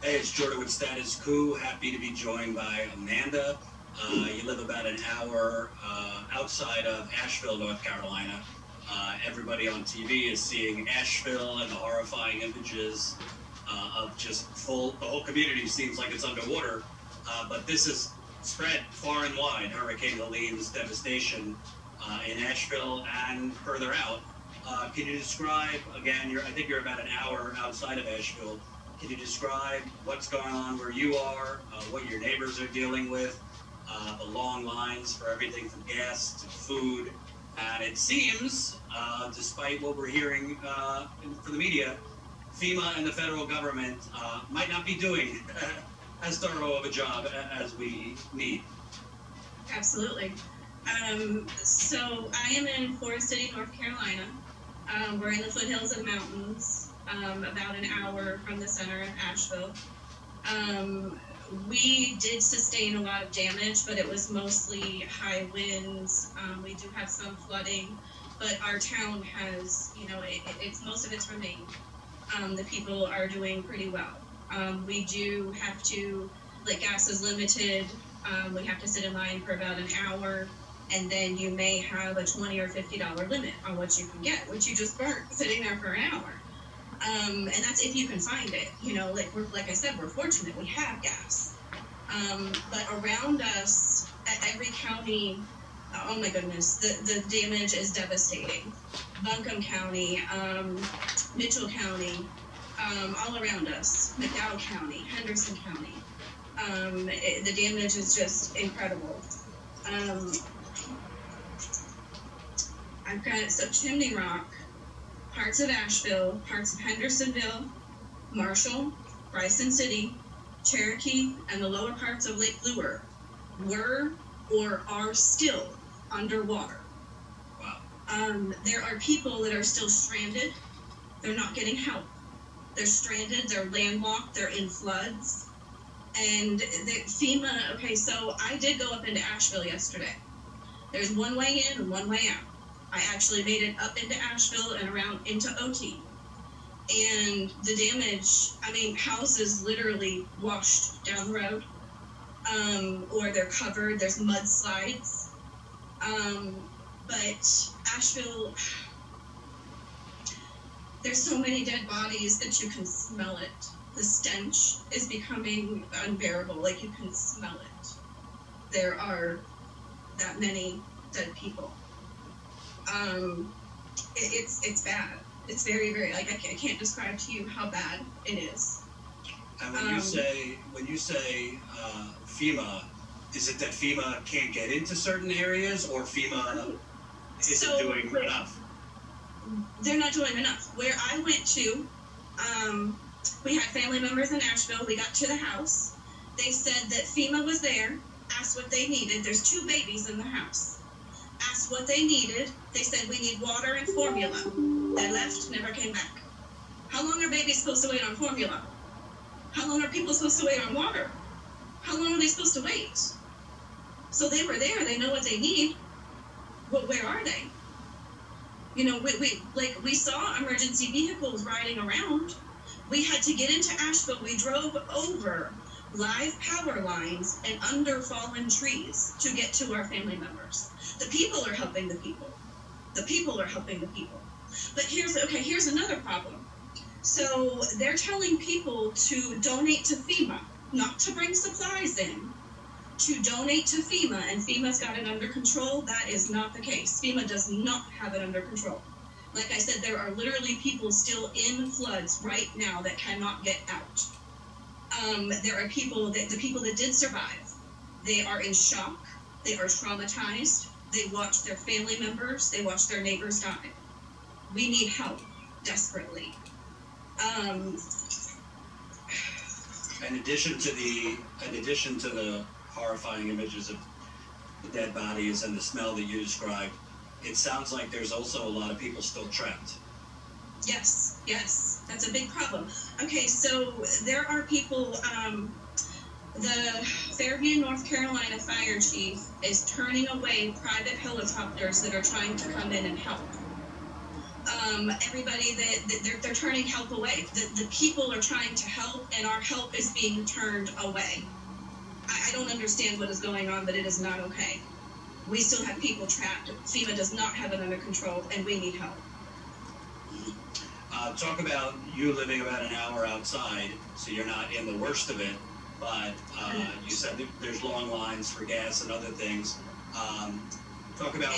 Hey, it's Jordan with Status Coup. Happy to be joined by Amanda. You live about an hour outside of Asheville, North Carolina. Everybody on TV is seeing Asheville and the horrifying images of just the whole community seems like it's underwater. But this is spread far and wide, Hurricane Helene's devastation in Asheville and further out. Can you describe, again, I think you're about an hour outside of Asheville. Can you describe what's going on where you are, what your neighbors are dealing with, the long lines for everything from gas to food? And it seems, despite what we're hearing for the media, FEMA and the federal government might not be doing as thorough of a job as we need. Absolutely. So I am in Forest City, North Carolina. We're in the foothills of mountains, about an hour from the center of Asheville. We did sustain a lot of damage, but it was mostly high winds. We do have some flooding, but our town has, it's most of it's remained. The people are doing pretty well. We do have to, gas is limited. We have to sit in line for about an hour, and then you may have a $20 or $50 limit on what you can get, which you just burnt sitting there for an hour. And that's if you can find it. Like I said, we're fortunate we have gas. But around us, at every county, oh my goodness, the damage is devastating. Buncombe County, Mitchell County, all around us, McDowell County, Henderson County. The damage is just incredible. I've got Chimney Rock, parts of Asheville, parts of Hendersonville, Marshall, Bryson City, Cherokee, and the lower parts of Lake Lure were or are still underwater. Wow. There are people that are still stranded. They're not getting help. They're stranded, they're landlocked, they're in floods. And FEMA, okay, so I did go up into Asheville yesterday. There's one way in and one way out. I actually made it up into Asheville and around into OT. And the damage, houses literally washed down the road, or they're covered, there's mudslides. But Asheville, there's so many dead bodies that you can smell it. The stench is becoming unbearable, you can smell it. There are that many dead people. It's bad. It's very, very, I can't describe to you how bad it is. And when you say FEMA, is it that FEMA can't get into certain areas, or FEMA isn't doing enough? They're not doing enough. Where I went to, we had family members in Asheville. We got to the house. They said that FEMA was there, asked what they needed. There's 2 babies in the house. Asked what they needed. They said, we need water and formula. They left, never came back. How long are babies supposed to wait on formula? How long are people supposed to wait on water? How long are they supposed to wait? So they were there. They know what they need. But where are they? We saw emergency vehicles riding around. We had to get into Asheville. We drove over live power lines and under fallen trees to get to our family members. The people are helping the people. The people are helping the people. But here's another problem. So they're telling people to donate to FEMA, not to bring supplies in, to donate to FEMA, and FEMA's got it under control. That is not the case. FEMA does not have it under control. Like I said, there are literally people still in floods right now that cannot get out. There are people the people that did survive, they are in shock, they are traumatized, they watch their family members, they watch their neighbors die. We need help, desperately. In addition to the horrifying images of the dead bodies and the smell that you described, it sounds like there's also a lot of people still trapped. Yes, that's a big problem. Okay, so there are people, the Fairview, North Carolina fire chief is turning away private helicopters that are trying to come in and help. everybody that they're turning help away. The people are trying to help, and our help is being turned away. I don't understand what is going on, but it is not okay. We still have people trapped. FEMA does not have it under control, and we need help. Talk about you living about an hour outside, so you're not in the worst of it, but you said that there's long lines for gas and other things. Talk about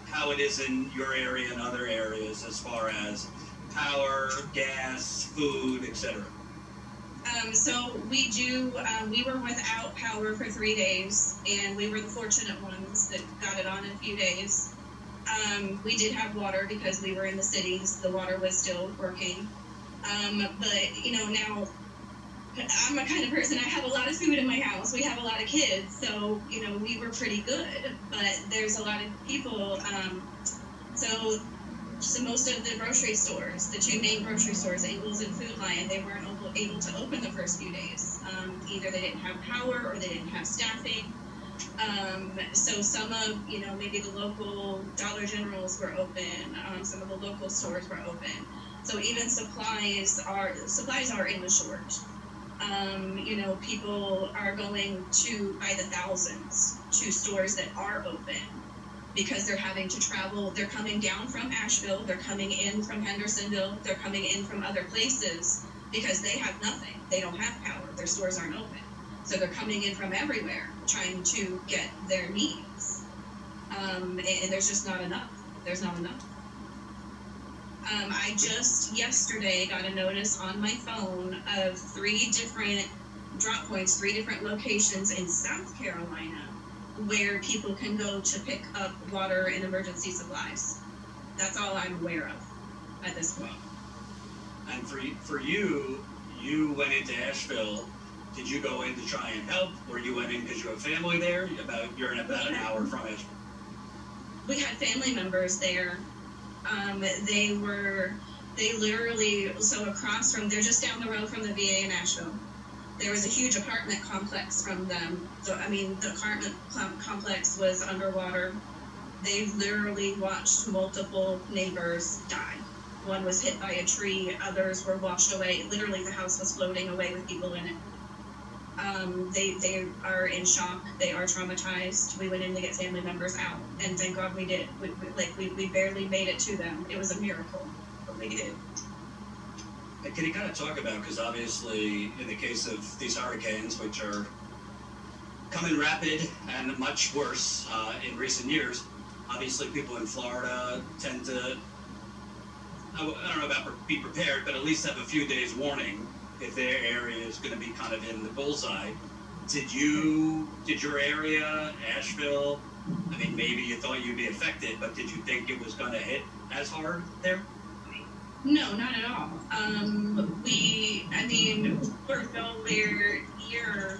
how it is in your area and other areas as far as power, gas, food, etc. So we were without power for 3 days, and we were the fortunate ones that got it on in a few days. We did have water because we were in the cities. The water was still working. But, you know, now I'm a kind of person, I have a lot of food in my house. We have a lot of kids, so, you know, we were pretty good. But there's a lot of people, so most of the grocery stores, the two main grocery stores, Ingles and Food Lion, they weren't able to open the first few days. Either they didn't have power or they didn't have staffing. So some of, you know, maybe the local Dollar Generals were open. Some of the local stores were open. So even supplies are in the short. You know, people are going to by the thousands to stores that are open because they're having to travel. They're coming down from Asheville. They're coming in from Hendersonville. They're coming in from other places because they have nothing. They don't have power. Their stores aren't open. So they're coming in from everywhere trying to get their needs. And there's just not enough. There's not enough. I just yesterday got a notice on my phone of 3 different drop points, 3 different locations in South Carolina where people can go to pick up water and emergency supplies. That's all I'm aware of at this point. And for you, you went into Asheville. Did you go in to try and help, or you went in because you have family there? You're in about an hour from Asheville. We had family members there. They literally, so across from, they're just down the road from the VA in Asheville. There was a huge apartment complex from them. So, I mean, the apartment complex was underwater. They literally watched multiple neighbors die. One was hit by a tree, others were washed away. Literally, the house was floating away with people in it. They are in shock. They are traumatized. We went in to get family members out, and thank God we did. We barely made it to them. It was a miracle, but we did. And can you kind of talk about, because obviously in the case of these hurricanes, which are coming rapid and much worse in recent years, obviously people in Florida tend to, I don't know about be prepared, but at least have a few days warning if their area is going to be kind of in the bullseye. Did your area, Asheville, I mean, maybe you thought you'd be affected, but did you think it was going to hit as hard there? No, not at all. We're nowhere near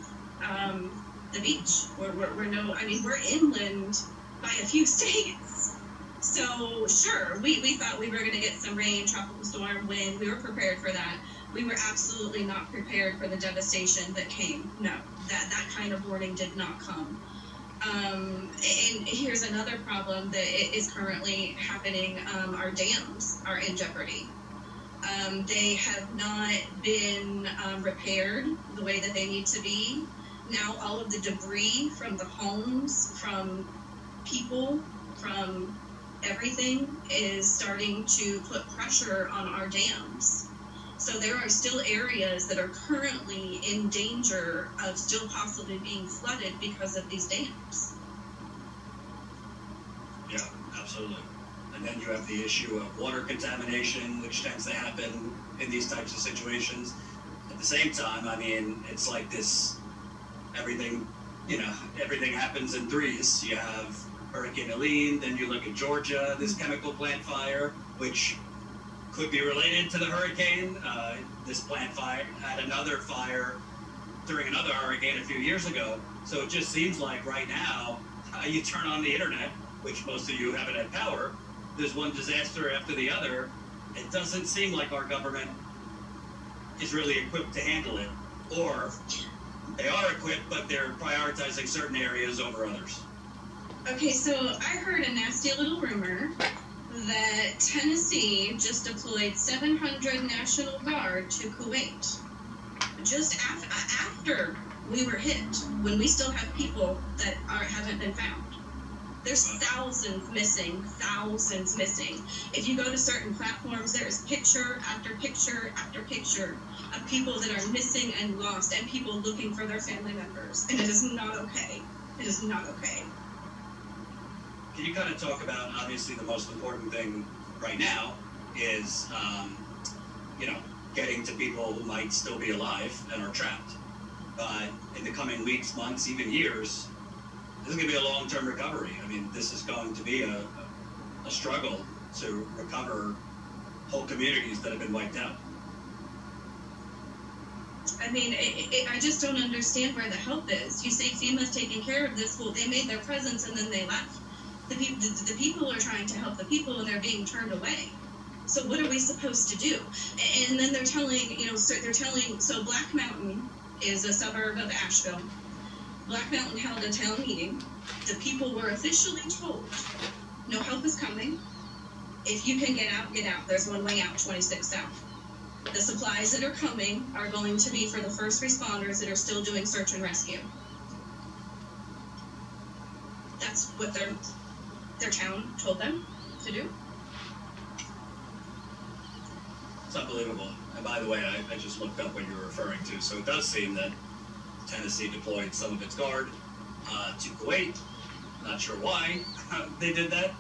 the beach. We're inland by a few states. So sure, we thought we were going to get some rain, tropical storm, wind. We were prepared for that. We were absolutely not prepared for the devastation that came. No, that kind of warning did not come. And here's another problem that is currently happening. Our dams are in jeopardy. They have not been repaired the way that they need to be. Now all of the debris from the homes, from people, from everything is starting to put pressure on our dams. So there are still areas that are currently in danger of still possibly being flooded because of these dams. Yeah, absolutely. And then you have the issue of water contamination, which tends to happen in these types of situations. At the same time, I mean, it's like this, everything happens in threes. You have Hurricane Helene, then you look at Georgia, this chemical plant fire, which could be related to the hurricane. This plant fire had another fire during another hurricane a few years ago. So it just seems like right now, you turn on the internet, which most of you haven't had power, there's one disaster after the other. It doesn't seem like our government is really equipped to handle it. Or they are equipped, but they're prioritizing certain areas over others. Okay, so I heard a nasty little rumor that Tennessee just deployed 700 National Guard to Kuwait. Just after we were hit, when we still have people that haven't been found. There's thousands missing. If you go to certain platforms, there is picture after picture after picture of people that are missing and lost, and people looking for their family members. And it is not okay. It is not okay. Can you kind of talk about, obviously, the most important thing right now is, getting to people who might still be alive and are trapped. But in the coming weeks, months, even years, this is going to be a long-term recovery. I mean, this is going to be a struggle to recover whole communities that have been wiped out. I mean, I just don't understand where the help is. You say FEMA's taking care of this. Well, they made their presence and then they left. The people are trying to help the people and they're being turned away. So what are we supposed to do? And then they're telling, so Black Mountain is a suburb of Asheville. Black Mountain held a town meeting. The people were officially told, no help is coming. If you can get out, get out. There's one way out, 26 South. The supplies that are coming are going to be for the first responders that are still doing search and rescue. That's what their town told them to do. It's unbelievable. And by the way, I just looked up what you were referring to. So it does seem that Tennessee deployed some of its guard to Kuwait. Not sure why they did that,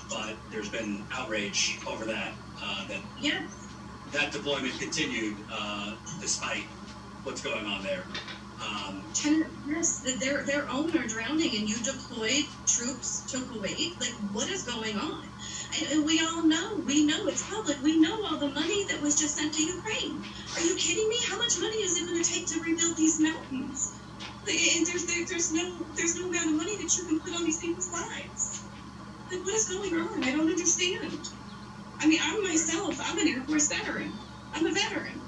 but there's been outrage over that. That deployment continued despite what's going on there. Yes, their own are drowning, and you deployed troops to Kuwait. Like, what is going on? And we all know, it's public. We know all the money that was just sent to Ukraine. Are you kidding me? How much money is it going to take to rebuild these mountains? And there's no amount of money that you can put on these people's lives. Like, what is going on? I don't understand. I mean, I'm an Air Force veteran. I'm a veteran.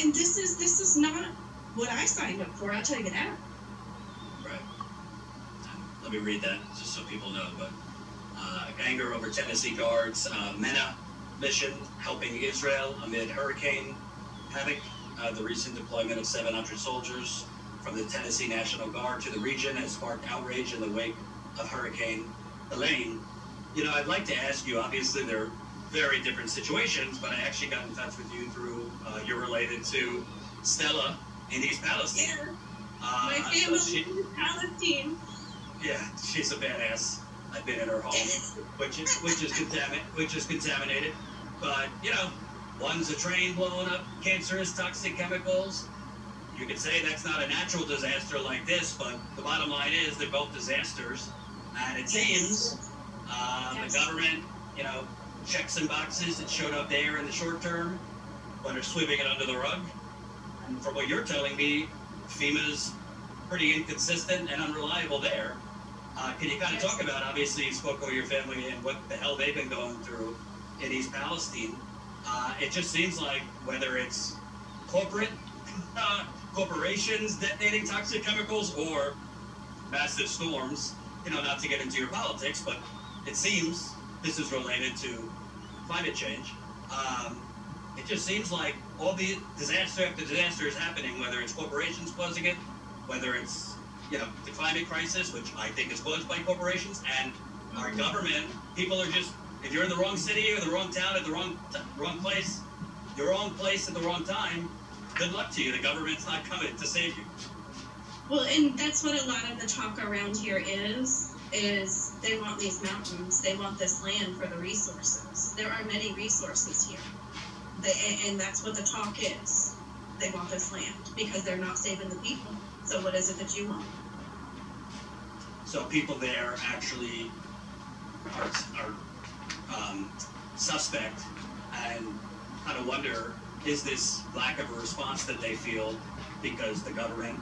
And this is not what I signed up for, I'll tell you that. Right. Let me read that just so people know. But anger over Tennessee Guards, MENA mission helping Israel amid hurricane havoc. The recent deployment of 700 soldiers from the Tennessee National Guard to the region has sparked outrage in the wake of Hurricane Helene. I'd like to ask you, obviously they're very different situations, but I actually got in touch with you through, you're related to Stella in East Palestine. Yeah. My family is Palestine. Yeah, she's a badass. I've been in her home, which is contaminated. But, one's a train blowing up cancerous, toxic chemicals. You could say that's not a natural disaster like this, but the bottom line is they're both disasters. And it seems the government, checks and boxes that showed up there in the short term, but are sweeping it under the rug. And from what you're telling me, FEMA's pretty inconsistent and unreliable there. Can you kind of talk about, obviously you spoke with your family and what the hell they've been going through in East Palestine. It just seems like whether it's corporations detonating toxic chemicals or massive storms, not to get into your politics, but it seems this is related to climate change. It just seems like all the disaster after disaster is happening, whether it's corporations causing it, whether it's the climate crisis, which I think is caused by corporations, and our government. People are just, if you're in the wrong city or the wrong town at the wrong place, the wrong place at the wrong time, good luck to you. The government's not coming to save you. Well, and that's what a lot of the talk around here is they want these mountains, they want this land for the resources. There are many resources here. And that's what the talk is. They want this land because they're not saving the people. So what is it that you want? So people there actually are suspect and kind of wonder, is this lack of a response that they feel because the government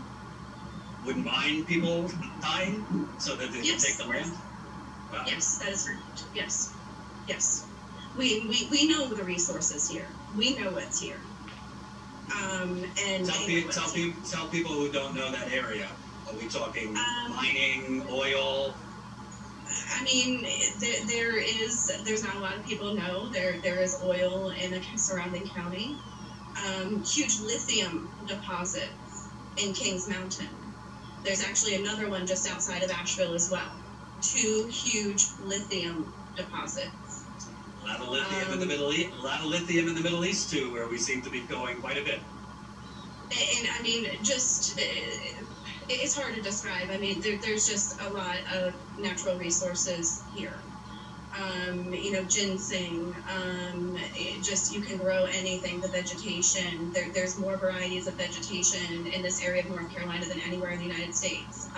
wouldn't mind people dying so that they can take the land? Wow. Yes, that is correct. Yes. We know the resources here. We know what's here. And tell people who don't know that area. Are we talking mining, oil? I mean, there's not a lot of people know there is oil in the surrounding county. Huge lithium deposits in Kings Mountain. There's actually another one just outside of Asheville as well. 2 huge lithium deposits. A lot of lithium in the Middle East. A lot of lithium in the Middle East too, where we seem to be going quite a bit. And I mean, just it's hard to describe. I mean, there's just a lot of natural resources here. You know, ginseng. You can grow anything. The vegetation. There's more varieties of vegetation in this area of North Carolina than anywhere in the United States.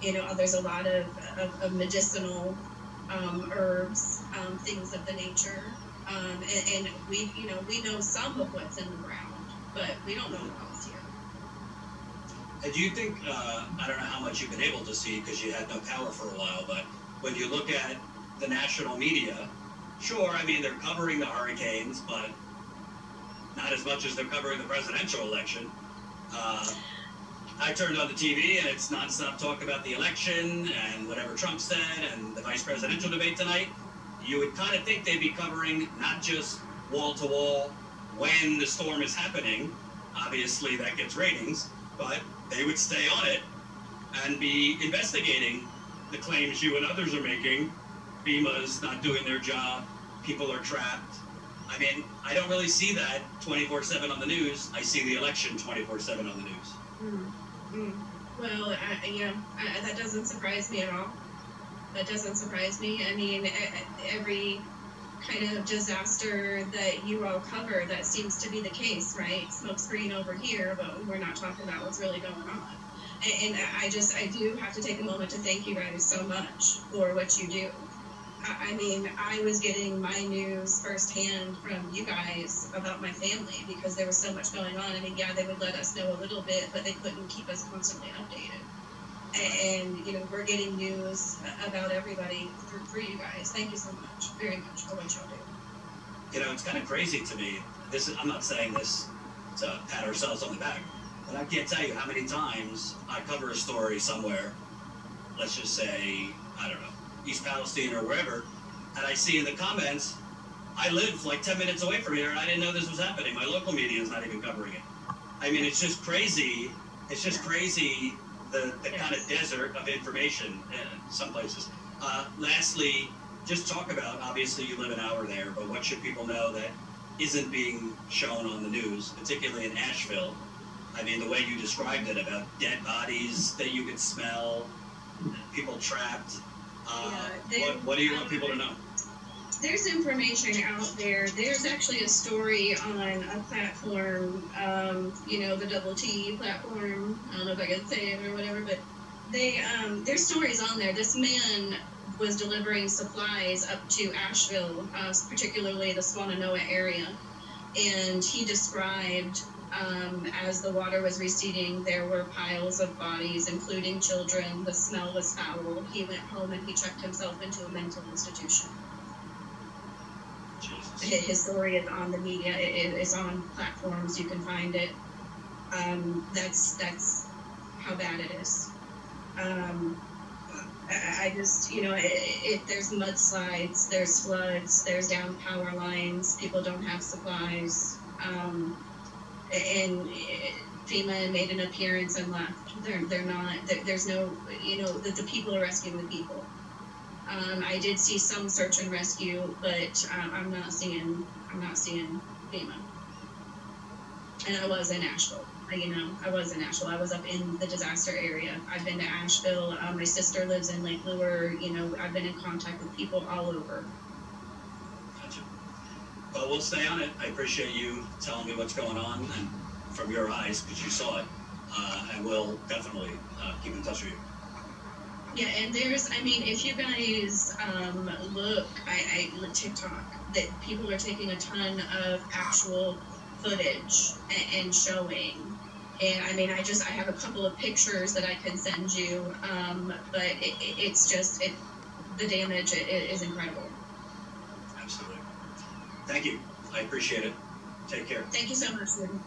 You know, there's a lot of medicinal herbs, things of the nature, and we know some of what's in the ground, but we don't know what else here. And do you think, I don't know how much you've been able to see because you had no power for a while, but when you look at the national media, sure, I mean, they're covering the hurricanes, but not as much as they're covering the presidential election. I turned on the TV and it's nonstop talk about the election and whatever Trump said and the vice presidential debate tonight. You would kind of think they'd be covering not just wall to wall when the storm is happening. Obviously that gets ratings, but they would stay on it and be investigating the claims you and others are making. FEMA's not doing their job. People are trapped. I mean, I don't really see that 24/7 on the news. I see the election 24/7 on the news. Well, that doesn't surprise me at all. That doesn't surprise me. I mean, every kind of disaster that you all cover, that seems to be the case, right? Smoke screen over here, but we're not talking about what's really going on. And I do have to take a moment to thank you guys so much for what you do. I mean, I was getting my news firsthand from you guys about my family because there was so much going on. I mean, yeah, they would let us know a little bit, but they couldn't keep us constantly updated. And, you know, we're getting news about everybody through you guys. Thank you so much, very much, for what y'all do. You know, it's kind of crazy to me. I'm not saying this to pat ourselves on the back, but I can't tell you how many times I cover a story somewhere, let's just say, I don't know, East Palestine or wherever, and I see in the comments, I live like 10 minutes away from here and I didn't know this was happening. My local media is not even covering it. I mean, it's just crazy. It's just crazy, the kind of desert of information in some places. Lastly, just talk about, obviously you live an hour there, but what should people know that isn't being shown on the news, particularly in Asheville? I mean, the way you described it about dead bodies that you could smell, people trapped. What do you want people to know? There's information out there. There's actually a story on a platform, you know, the Double T platform. I don't know if I can say it or whatever, but there's stories on there. This man was delivering supplies up to Asheville, particularly the Swannanoa area, and he described as the water was receding, there were piles of bodies, including children. The smell was foul. He went home and he checked himself into a mental institution. Jesus. His story is on the media. It is on platforms. You can find it. That's how bad it is. I just, you know, if there's mudslides, there's floods, there's down power lines, people don't have supplies. And FEMA made an appearance and left. They're not. There's no. You know, the people are rescuing the people. I did see some search and rescue, but I'm not seeing FEMA. And I was in Asheville. I was in Asheville. I was up in the disaster area. I've been to Asheville. My sister lives in Lake Lure. You know, I've been in contact with people all over. Well, we'll stay on it. I appreciate you telling me what's going on and from your eyes because you saw it. And we'll definitely keep in touch with you. Yeah, and if you guys look, I TikTok, that people are taking a ton of actual footage and showing. And I have a couple of pictures that I can send you, but it's just the damage is incredible. Absolutely. Thank you. I appreciate it. Take care. Thank you so much, Ruben.